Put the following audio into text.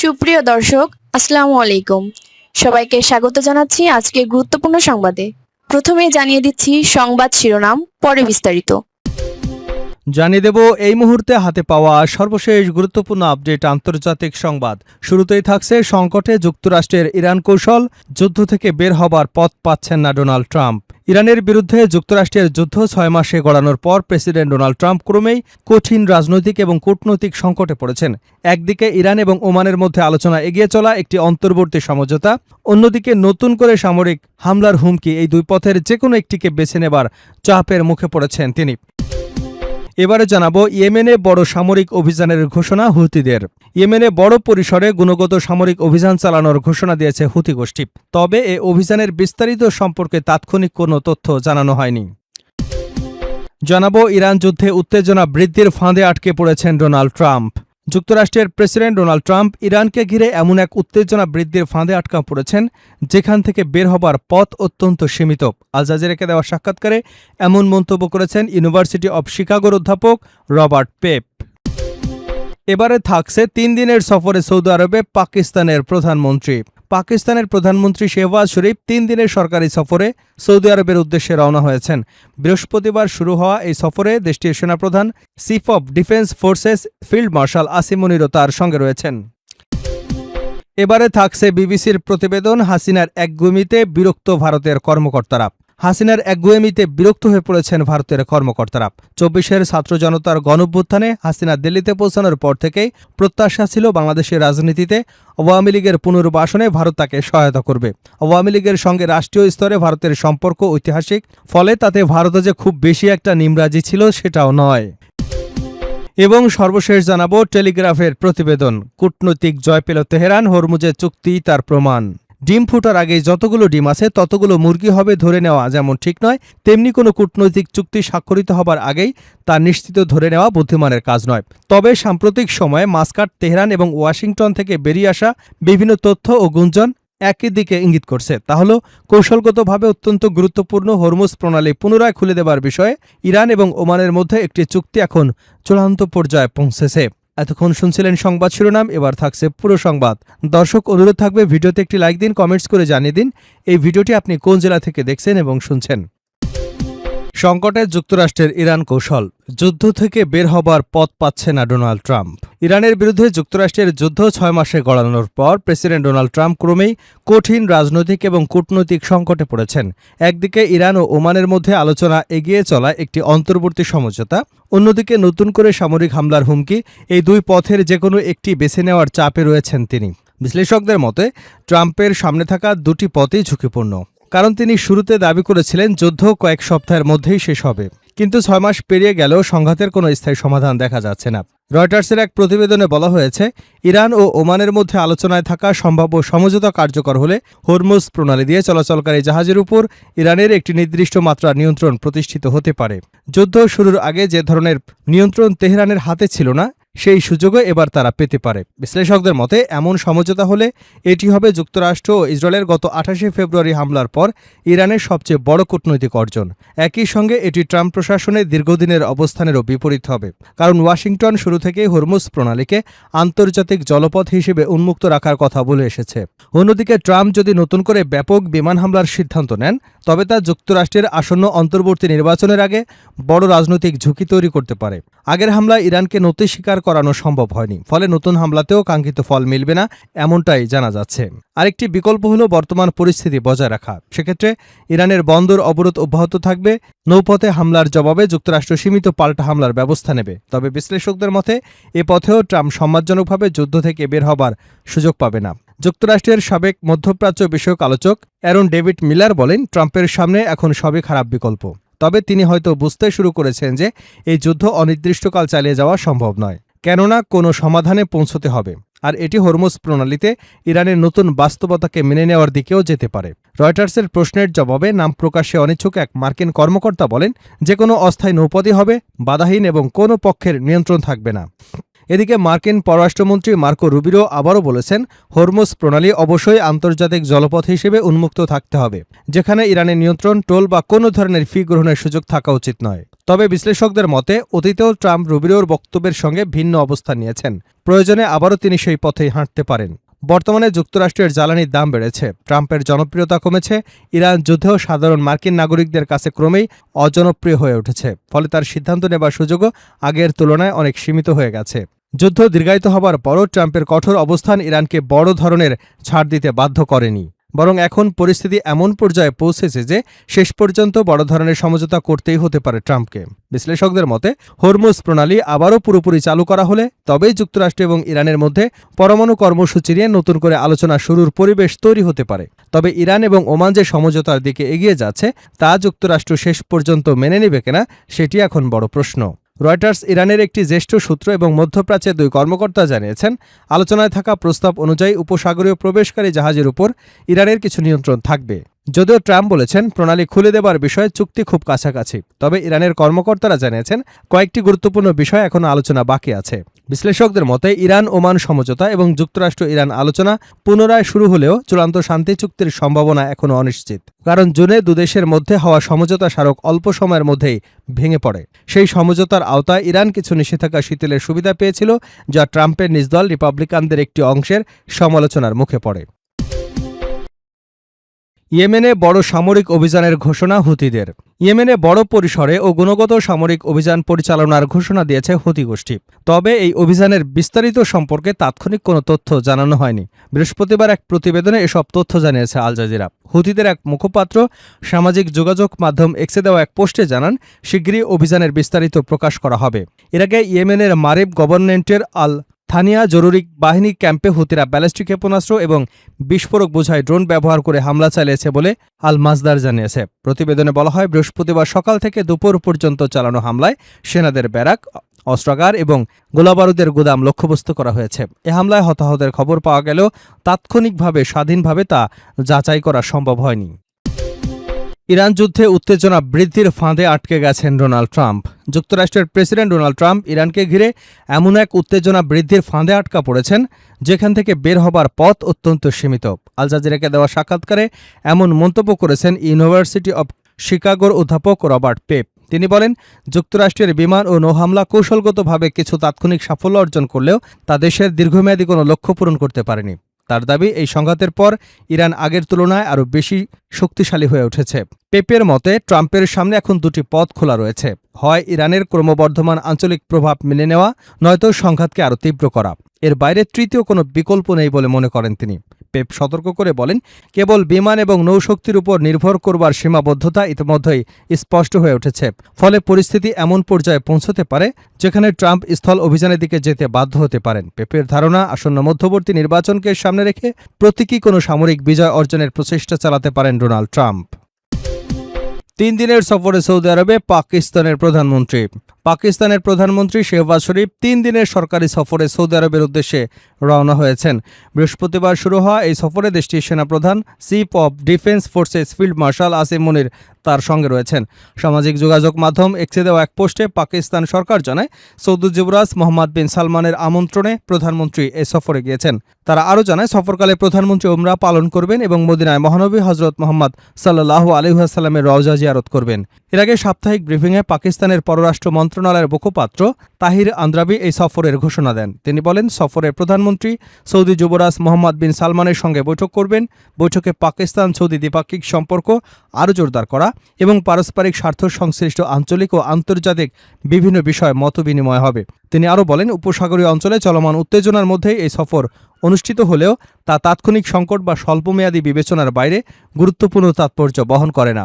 সুপ্রিয় দর্শক, আসসালামু আলাইকুম। সবাইকে স্বাগত জানাচ্ছি আজকে গুরুত্বপূর্ণ সংবাদে। প্রথমে জানিয়ে দিচ্ছি সংবাদ শিরোনাম, পরে বিস্তারিত। জানিয়ে দেব এই মুহূর্তে হাতে পাওয়া সর্বশেষ গুরুত্বপূর্ণ আপডেট আন্তর্জাতিক সংবাদ। শুরুতেই থাকছে সংকটে যুক্তরাষ্ট্রের ইরান কৌশল, যুদ্ধ থেকে বের হবার পথ পাচ্ছেন না ডোনাল্ড ট্রাম্প। ইরানের বিরুদ্ধে যুক্তরাষ্ট্রের যুদ্ধ 6 মাসে গড়ানোর পর প্রেসিডেন্ট ডোনাল্ড ট্রাম্প ক্রমেই কঠিন রাজনৈতিক এবং কূটনৈতিক সংকটে পড়েছেন। একদিকে ইরান এবং ওমানের মধ্যে আলোচনা এগিয়ে চলা একটি অন্তর্বর্তী সমঝোতা, অন্যদিকে নতুন করে সামরিক হামলার হুমকি, এই দুই পথের যেকোনো একটিকে বেছে নেবার চাপের মুখে পড়েছেন তিনি। এবারে জানাবো ইয়েমেনে বড় সামরিক অভিযানের ঘোষণা হুতিদের। ইয়েমেনে বড় পরিসরে গুণগত সামরিক অভিযান চালানোর ঘোষণা দিয়েছে হুতি গোষ্ঠী। তবে এ অভিযানের বিস্তারিত সম্পর্কে তাৎক্ষণিক কোনো তথ্য জানানো হয়নি। জানাবো ইরান যুদ্ধে উত্তেজনা বৃদ্ধির ফাঁদে আটকে পড়েছেন ডোনাল্ড ট্রাম্প। যুক্তরাষ্ট্রের প্রেসিডেন্ট ডোনাল্ড ট্রাম্প ইরানকে ঘিরে এমন এক উত্তেজনা বৃদ্ধির ফাঁদে আটকা পড়েছেন যেখান থেকে বের হবার পথ অত্যন্ত সীমিত। আল জাজিরাকে দেওয়া সাক্ষাৎকারে এমন মন্তব্য করেছেন ইউনিভার্সিটি অব শিকাগোর অধ্যাপক রবার্ট পেপ। এবারে থাকছে 3 দিনের সফরে সৌদি আরবে পাকিস্তানের প্রধানমন্ত্রী। পাকিস্তানের প্রধানমন্ত্রী শেহবাজ শরীফ 3 দিনের সরকারি সফরে সৌদি আরবের উদ্দেশ্যে রওনা হয়েছেন। বৃহস্পতিবার শুরু হওয়া এই সফরে দেশটির সেনাপ্রধান chief of defence forces field marshal Asim মুনিরও তার সঙ্গে রয়েছেন। এবারে থাকছে বিবিসির প্রতিবেদন, হাসিনার একগুঁয়েমিতে বিরক্ত ভারতের কর্মকর্তারা। হাসিনার একগুঁয়েমিতে বিরক্ত হয়ে পড়েছেন ভারতের কর্মকর্তারা। 24-এর ছাত্র জনতার গণঅভ্যুত্থানে হাসিনা দিল্লিতে পৌঁছানোর পর থেকেই প্রত্যাশা ছিল বাংলাদেশের রাজনীতিতে আওয়ামী লীগের পুনর্বাসনে ভারত তাকে সহায়তা করবে। আওয়ামী লীগের সঙ্গে রাষ্ট্রীয় স্তরে ভারতের সম্পর্ক ঐতিহাসিক, ফলে তাতে ভারতে যে খুব বেশি একটা নিমরাজি ছিল সেটাও নয়। এবং সর্বশেষ জানাবো টেলিগ্রাফের প্রতিবেদন, কূটনৈতিক জয় পেল তেহরান, হরমুজের চুক্তি তার প্রমাণ। ডিম ফুটার আগেই যতগুলো ডিম আছে ততগুলো মুরগি হবে ধরে নেওয়া যেমন ঠিক নয়, তেমনি কোনো কূটনৈতিক চুক্তি স্বাক্ষরিত হবার আগেই তা নিশ্চিত ধরে নেওয়া বুদ্ধিমানের কাজ নয়। তবে সাম্প্রতিক সময়ে মাস্কাট, তেহরান এবং ওয়াশিংটন থেকে বেরিয়ে আসা বিভিন্ন তথ্য ও গুঞ্জন একই দিকে ইঙ্গিত করছে। তা হল কৌশলগতভাবে অত্যন্ত গুরুত্বপূর্ণ হরমুজ প্রণালী পুনরায় খুলে দেবার বিষয়ে ইরান এবং ওমানের মধ্যে একটি চুক্তি এখন চূড়ান্ত পর্যায়ে পৌঁছেছে। এতক্ষণ শুনছিলেন সংবাদ শিরোনাম, এবার থাকছে পুরো সংবাদ। দর্শক, অনুরোধ থাকবে ভিডিওতে একটি লাইক দিন, কমেন্টস করে জানিয়ে দিন এই ভিডিওটি আপনি কোন জেলা থেকে দেখছেন এবং শুনছেন। সংকটে যুক্তরাষ্ট্রের ইরান কৌশল, যুদ্ধ থেকে বের হবার পথ পাচ্ছে না ডোনাল্ড ট্রাম্প। ইরানের বিরুদ্ধে যুক্তরাষ্ট্রের যুদ্ধ 6 মাসে গড়ানোর পর প্রেসিডেন্ট ডোনাল্ড ট্রাম্প ক্রমেই কঠিন রাজনৈতিক এবং কূটনৈতিক সংকটে পড়েছেন। একদিকে ইরান ও ওমানের মধ্যে আলোচনা এগিয়ে চলা একটি অন্তর্বর্তী সমঝোতা, অন্যদিকে নতুন করে সামরিক হামলার হুমকি, এই দুই পথের যেকোনো একটি বেছে নেওয়ার চাপে রয়েছেন তিনি। বিশ্লেষকদের মতে ট্রাম্পের সামনে থাকা দুটি পথই ঝুঁকিপূর্ণ, কারণ তিনি শুরুতে দাবি করেছিলেন যুদ্ধ কয়েক সপ্তাহের মধ্যেই শেষ হবে। কিন্তু 6 মাস পেরিয়ে গেলেও সংঘাতের কোনো স্থায়ী সমাধান দেখা যাচ্ছে না। রয়টার্সের এক প্রতিবেদনে বলা হয়েছে, ইরান ও ওমানের মধ্যে আলোচনায় থাকা সম্ভাব্য সমঝোতা কার্যকর হলে হরমুজ প্রণালী দিয়ে চলাচলকারী জাহাজের উপর ইরানের একটি নির্দিষ্ট মাত্রার নিয়ন্ত্রণ প্রতিষ্ঠিত হতে পারে। যুদ্ধ শুরুর আগে যে ধরনের নিয়ন্ত্রণ তেহরানের হাতে ছিল না, সেই সুযোগও এবার তারা পেতে পারে। বিশ্লেষকদের মতে এমন সমঝোতা হলে এটি হবে যুক্তরাষ্ট্র ও ইসরায়েলের গত 28শে ফেব্রুয়ারি হামলার পর ইরানের সবচেয়ে বড় কূটনৈতিক অর্জন। একই সঙ্গে এটি ট্রাম্প প্রশাসনের দীর্ঘদিনের অবস্থানেরও বিপরীত হবে, কারণ ওয়াশিংটন শুরু থেকেই হরমুজ প্রণালীকে আন্তর্জাতিক জলপথ হিসেবে উন্মুক্ত রাখার কথা বলে এসেছে। অন্যদিকে ট্রাম্প যদি নতুন করে ব্যাপক বিমান হামলার সিদ্ধান্ত নেন, তবে তা যুক্তরাষ্ট্রের আসন্ন অন্তর্বর্তী নির্বাচনের আগে বড় রাজনৈতিক ঝুঁকি তৈরি করতে পারে। আগের হামলায় ইরানকে নতি স্বীকার করানো সম্ভব হয়নি, ফলে নতুন হামলাতেও কাঙ্ক্ষিত ফল মিলবে না, এমনটাই জানা যাচ্ছে। আরেকটি বিকল্প হল বর্তমান পরিস্থিতি বজায় রাখা। সেক্ষেত্রে ইরানের বন্দর অবরোধ অব্যাহত থাকবে, নৌপথে হামলার জবাবে যুক্তরাষ্ট্র সীমিত পাল্টা হামলার ব্যবস্থা নেবে। তবে বিশ্লেষকদের মতে এ পথেও ট্রাম্প সম্মানজনকভাবে যুদ্ধ থেকে বের হবার সুযোগ পাবে না। যুক্তরাষ্ট্রের সাবেক মধ্যপ্রাচ্য বিষয়ক আলোচক অ্যারন ডেভিড মিলার বলেন, ট্রাম্পের সামনে এখন সবই খারাপ বিকল্প। তবে তিনি হয়তো বুঝতে শুরু করেছেন যে এই যুদ্ধ অনির্দিষ্টকাল চালিয়ে যাওয়া সম্ভব নয়, কেননা কোনো সমাধানে পৌঁছতে হবে, আর এটি হরমুজ প্রণালীতে ইরানের নতুন বাস্তবতাকে মেনে নেওয়ার দিকেও যেতে পারে। রয়টার্সের প্রশ্নের জবাবে নাম প্রকাশে অনিচ্ছুক এক মার্কিন কর্মকর্তা বলেন, যে কোনো অস্থায়ী নৌপথই হবে বাধাহীন এবং কোনো পক্ষের নিয়ন্ত্রণ থাকবে না। এদিকে মার্কিন পররাষ্ট্রমন্ত্রী মার্কো রুবিরো আবারও বলেছেন, হরমুজ প্রণালী অবশ্যই আন্তর্জাতিক জলপথ হিসেবে উন্মুক্ত থাকতে হবে, যেখানে ইরানের নিয়ন্ত্রণ, টোল বা কোনো ধরনের ফি গ্রহণের সুযোগ থাকা উচিত নয়। তবে বিশ্লেষকদের মতে অতীতেও ট্রাম্প রুবিরোর বক্তব্যের সঙ্গে ভিন্ন অবস্থান নিয়েছেন। প্রয়োজনে আবারও তিনি সেই পথেই হাঁটতে পারেন। বর্তমানে যুক্তরাষ্ট্রের জ্বালানির দাম বেড়েছে, ট্রাম্পের জনপ্রিয়তা কমেছে, ইরান যুদ্ধেও সাধারণ মার্কিন নাগরিকদের কাছে ক্রমেই অজনপ্রিয় হয়ে উঠেছে। ফলে তার সিদ্ধান্ত নেবার সুযোগও আগের তুলনায় অনেক সীমিত হয়ে গেছে। যুদ্ধ দীর্ঘায়িত হবার পরও ট্রাম্পের কঠোর অবস্থান ইরানকে বড় ধরনের ছাড় দিতে বাধ্য করেনি, বরং এখন পরিস্থিতি এমন পর্যায়ে পৌঁছেছে যে শেষ পর্যন্ত বড় ধরনের সমঝোতা করতেই হতে পারে ট্রাম্পকে। বিশ্লেষকদের মতে হরমুজ প্রণালী আবারও পুরোপুরি চালু করা হলে তবেই যুক্তরাষ্ট্র এবং ইরানের মধ্যে পরমাণু কর্মসূচি নিয়ে নতুন করে আলোচনা শুরুর পরিবেশ তৈরি হতে পারে। তবে ইরান এবং ওমান যে সমঝোতার দিকে এগিয়ে যাচ্ছে তা যুক্তরাষ্ট্র শেষ পর্যন্ত মেনে নেবে কিনা সেটি এখন বড় প্রশ্ন। রয়টার্স ইরানের একটি জ্যেষ্ঠ সূত্র এবং মধ্যপ্রাচ্যের 2 কর্মকর্তা জানিয়েছেন, আলোচনায় থাকা প্রস্তাব অনুযায়ী উপসাগরীয় প্রবেশকারী জাহাজের উপর ইরানের কিছু নিয়ন্ত্রণ থাকবে। যদিও ট্রাম্প বলেছেন প্রণালী খুলে দেবার বিষয়ে চুক্তি খুব কাছাকাছি, তবে ইরানের কর্মকর্তারা জানিয়েছেন কয়েকটি গুরুত্বপূর্ণ বিষয় এখনও আলোচনা বাকি আছে। বিশ্লেষকদের মতে ইরান ওমান সমঝোতা এবং যুক্তরাষ্ট্র ইরান আলোচনা পুনরায় শুরু হলেও চূড়ান্ত শান্তি চুক্তির সম্ভাবনা এখনও অনিশ্চিত, কারণ জুনে দুদেশের মধ্যে হওয়া সমঝোতা স্মারক অল্প সময়ের মধ্যেই ভেঙে পড়ে। সেই সমঝোতার আওতায় ইরান কিছু নিষেধাজ্ঞা শিথিলের সুবিধা পেয়েছিল, যা ট্রাম্পের নিজ দল রিপাবলিকানদের একটি অংশের সমালোচনার মুখে পড়ে। ইয়েমেনে বড় সামরিক অভিযানের ঘোষণা হুতিদের। ইয়েমেনে বড় পরিসরে ও গুণগত সামরিক অভিযান পরিচালনার ঘোষণা দিয়েছে হুতি গোষ্ঠী। তবে এই অভিযানের বিস্তারিত সম্পর্কে তাৎক্ষণিক কোনো তথ্য জানানো হয়নি। বৃহস্পতিবার এক প্রতিবেদনে এসব তথ্য জানিয়েছে আল জাজিরা। হুতিদের এক মুখপাত্র সামাজিক যোগাযোগ মাধ্যম এক্সে দেওয়া এক পোস্টে জানান, শিগগিরই অভিযানের বিস্তারিত প্রকাশ করা হবে। এর আগে ইয়েমেনের মারিব গভর্নমেন্টের আল থানিয়া জরুরি বাহিনী ক্যাম্পে হুতিরা ব্যালিস্টিক ক্ষেপণাস্ত্র এবং বিস্ফোরক বোঝাই ড্রোন ব্যবহার করে হামলা চালিয়েছে বলে আল মাজদার জানিয়েছে। প্রতিবেদনে বলা হয়, বৃহস্পতিবার সকাল থেকে দুপুর পর্যন্ত চালানো হামলায় সেনাদের ব্যারাক, অস্ত্রাগার এবং গোলাবারুদের গুদাম লক্ষ্যবস্তু করা হয়েছে। এ হামলায় হতাহতের খবর পাওয়া গেলেও তাৎক্ষণিকভাবে স্বাধীনভাবে তা যাচাই করা সম্ভব হয়নি। ইরান যুদ্ধে উত্তেজনা বৃদ্ধির ফাঁদে আটকে গেছেন ডোনাল্ড ট্রাম্প। যুক্তরাষ্ট্রের প্রেসিডেন্ট ডোনাল্ড ট্রাম্প ইরানকে ঘিরে এমন এক উত্তেজনা বৃদ্ধির ফাঁদে আটকা পড়েছেন যেখান থেকে বের হবার পথ অত্যন্ত সীমিত। আল জাজিরাকে দেওয়া সাক্ষাৎকারে এমন মন্তব্য করেছেন ইউনিভার্সিটি অব শিকাগোর অধ্যাপক রবার্ট পেপ। তিনি বলেন, যুক্তরাষ্ট্রের বিমান ও নৌহামলা কৌশলগতভাবে কিছু তাৎক্ষণিক সাফল্য অর্জন করলেও তা দেশের দীর্ঘমেয়াদী কোনো লক্ষ্য পূরণ করতে পারেনি। তার দাবি, এই সংঘাতের পর ইরান আগের তুলনায় আরও বেশি শক্তিশালী হয়ে উঠেছে। পেপের মতে ট্রাম্পের সামনে এখন 2টি পথ খোলা রয়েছে, হয় ইরানের ক্রমবর্ধমান আঞ্চলিক প্রভাব মেনে নেওয়া, নয়তো সংঘাতকে আরও তীব্র করা। এর বাইরে তৃতীয় কোনো বিকল্প নেই বলে মনে করেন তিনি। পেপ সতর্ক করে বলেন, কেবল বিমান এবং নৌশক্তির উপর নির্ভর করবার সীমাবদ্ধতা ইতিমধ্যেই স্পষ্ট হয়ে উঠেছে। ফলে পরিস্থিতি এমন পর্যায়ে পৌঁছতে পারে যেখানে ট্রাম্প স্থল অভিযানের দিকে যেতে বাধ্য হতে পারেন। পেপের ধারণা, আসন্ন মধ্যবর্তী নির্বাচনকে সামনে রেখে প্রতীকী কোনো সামরিক বিজয় অর্জনের প্রচেষ্টা চালাতে পারেন ডোনাল্ড ট্রাম্প। 3 দিনের সফরে সৌদি আরবে পাকিস্তানের প্রধানমন্ত্রী। পাকিস্তানের প্রধানমন্ত্রী শেহবাজ শরীফ 3 দিনের সরকারি সফরে সৌদি আরবের উদ্দেশ্যে রওনা হয়েছেন। বৃহস্পতিবার শুরু হওয়া এই সফরে দেশটির সেনাপ্রধান chief of defence forces field marshal Asim Munir তার সঙ্গে রয়েছেন। সামাজিক যোগাযোগ মাধ্যম এক্সে দেওয়া এক পোস্টে পাকিস্তান সরকার জানায়, সৌদি যুবরাজ মোহাম্মদ বিন সালমানের আমন্ত্রণে প্রধানমন্ত্রী এ সফরে গিয়েছেন। তারা আরও জানায়, সফরকালে প্রধানমন্ত্রী উমরা পালন করবেন এবং মদিনায় মহানবী হজরত মোহাম্মদ সাল্লাল্লাহু আলাইহি ওয়াসাল্লামের রওজা জিয়ারত করবেন। এর আগে সাপ্তাহিক ব্রিফিংয়ে পাকিস্তানের পররাষ্ট্র মন্ত্রণালয়ের মুখপাত্র তাহির আন্দ্রাবি এই সফরের ঘোষণা দেন। তিনি বলেন, সফরে প্রধানমন্ত্রী সৌদি যুবরাজ মোহাম্মদ বিন সালমানের সঙ্গে বৈঠক করবেন। বৈঠকে পাকিস্তান সৌদি দ্বিপাক্ষিক সম্পর্ক আরও জোরদার করা এবং পারস্পরিক স্বার্থ সংশ্লিষ্ট আঞ্চলিক ও আন্তর্জাতিক বিভিন্ন বিষয়ে মতবিনিময় হবে। তিনি আরও বলেন, উপসাগরীয় অঞ্চলে চলমান উত্তেজনার মধ্যেই এই সফর অনুষ্ঠিত হলেও তা তাৎক্ষণিক সংকট বা স্বল্পমেয়াদী বিবেচনার বাইরে গুরুত্বপূর্ণ তাৎপর্য বহন করে না।